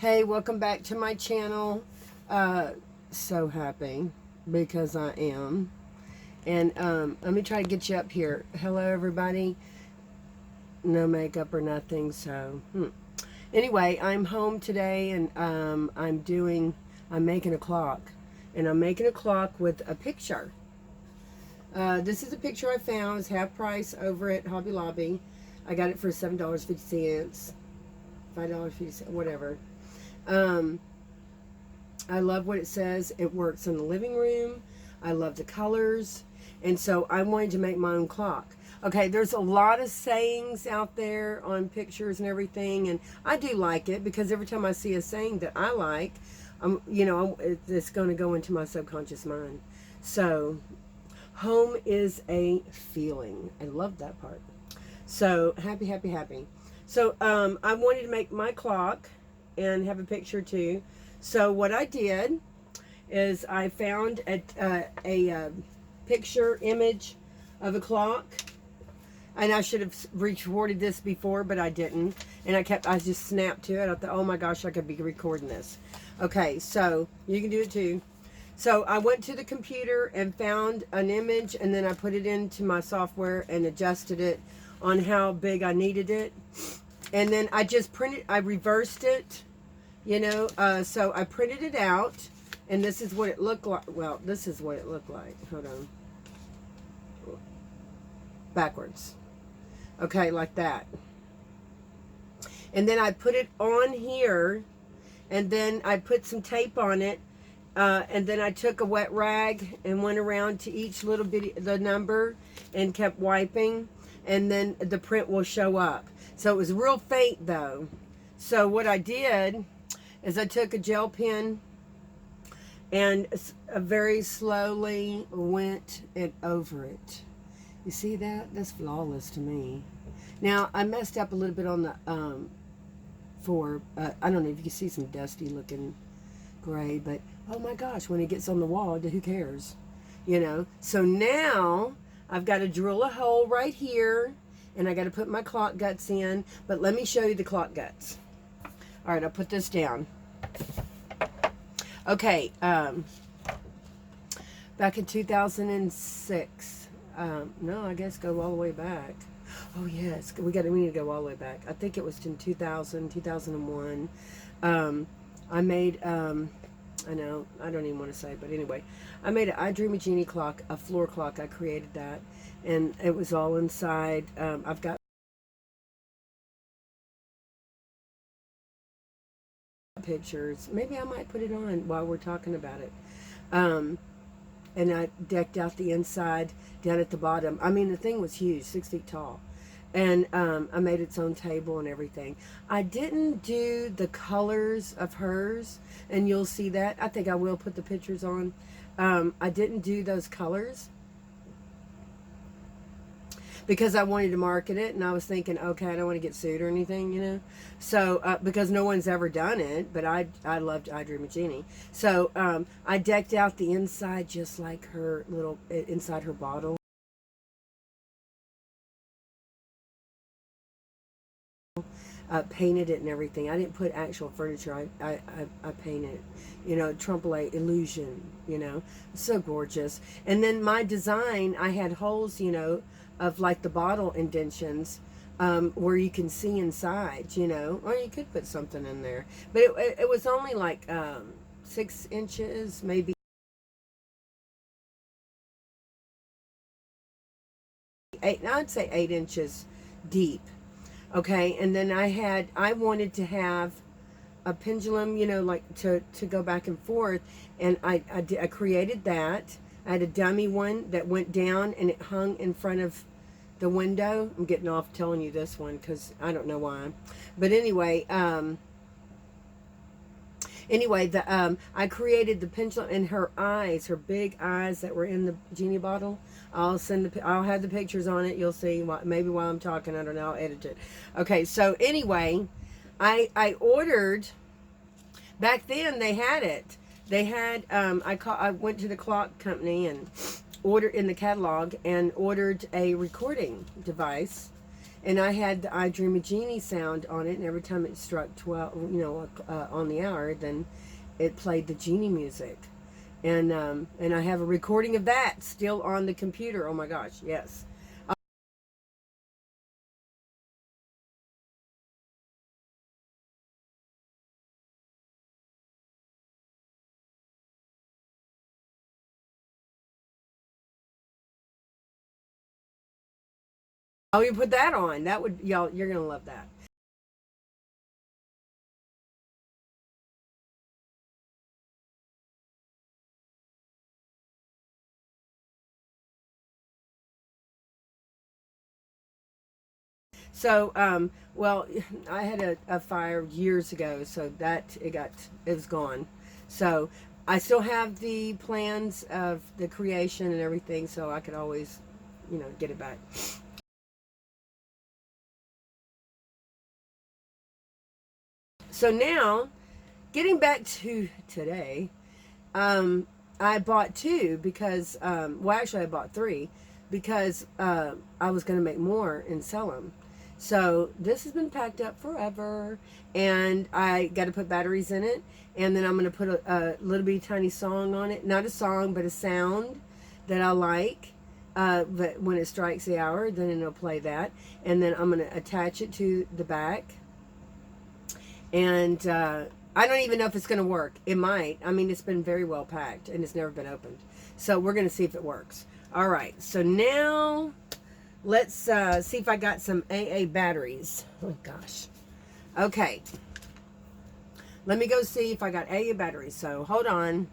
Hey, welcome back to my channel. So happy because I am. And let me try to get you up here. Hello, everybody. No makeup or nothing, so anyway, I'm home today, and I'm making a clock, and I'm making a clock with a picture. This is a picture I found. It's half price over at Hobby Lobby. I got it for $7.50, $5.50, whatever. I love what it says. It works in the living room. I love the colors. And so I wanted to make my own clock. Okay, there's a lot of sayings out there on pictures and everything, and I do like it because every time I see a saying that I like, it's going to go into my subconscious mind. So, home is a feeling. I love that part. So, happy, happy, happy. So, I wanted to make my clock and have a picture too. So what I did is I found a picture image of a clock, and I should have recorded this before, but I didn't, and I just snapped to it. I thought, oh my gosh, I could be recording this. Okay, so you can do it too. So I went to the computer and found an image, and then I put it into my software and adjusted it on how big I needed it. And then I just I reversed it, so I printed it out, and this is what it looked like. Well, this is what it looked like. Hold on. Backwards. Okay, like that. And then I put it on here, and then I put some tape on it, and then I took a wet rag and went around to each little bit, the number, and kept wiping, and then the print will show up. So it was real faint though. So what I did is I took a gel pen and very slowly went over it. You see that? That's flawless to me. Now I messed up a little bit on the I don't know if you can see some dusty looking gray, but oh my gosh, when it gets on the wall, who cares? So now I've got to drill a hole right here, and I got to put my clock guts in, but let me show you the clock guts. All right, I'll put this down. Okay, back in 2006, no, I guess go all the way back. Oh yes, we need to go all the way back. I think it was in 2000, 2001. I made, I know, I don't even want to say, but anyway, I made an I Dream of Jeannie clock, a floor clock. I created that, and it was all inside. I've got pictures. Maybe I might put it on while we're talking about it. And I decked out the inside down at the bottom. I mean, the thing was huge, 6 feet tall. And I made its own table and everything. I didn't do the colors of hers, and you'll see that. I think I will put the pictures on. I didn't do those colors because I wanted to market it, and I was thinking, okay, I don't want to get sued or anything, So, because no one's ever done it, but I loved I Dream of Jeannie. So, I decked out the inside just like her little, inside her bottle. Painted it and everything. I didn't put actual furniture. I painted it. Trumpelay illusion, so gorgeous. And then my design, I had holes, of like the bottle indentions, where you can see inside, or you could put something in there. But it was only like 6 inches, maybe 8, I'd say 8 inches deep. Okay, and then I wanted to have a pendulum, like to go back and forth, and I created that. I had a dummy one that went down, and it hung in front of the window. I'm getting off telling you this one because I don't know why. But anyway, I created the pendulum, and her eyes, her big eyes that were in the Jeannie bottle. I'll have the pictures on it. You'll see. Maybe while I'm talking, I don't know. I'll edit it. Okay. So anyway, I ordered. Back then they had it. They had. I went to the clock company and ordered in the catalog and ordered a recording device, And I had the I Dream of Jeannie sound on it, and every time it struck 12, on the hour, then it played the Jeannie music. And I have a recording of that still on the computer. Oh my gosh, yes. Oh, you put that on. That would, y'all, you're going to love that. So, well, I had a fire years ago, so that it was gone. So I still have the plans of the creation and everything, so I could always, get it back. So now, getting back to today, I bought two because, well, actually, I bought three because I was going to make more and sell them. So this has been packed up forever, and I got to put batteries in it, and then I'm going to put a little bitty tiny song on it. Not a song, but a sound that I like. But when it strikes the hour, then it'll play that, and then I'm going to attach it to the back. And I don't even know if it's going to work. It might. I mean, it's been very well packed, and it's never been opened. So we're going to see if it works. All right. So now let's see if I got some AA batteries. Oh, gosh. Okay. Let me go see if I got AA batteries. So hold on.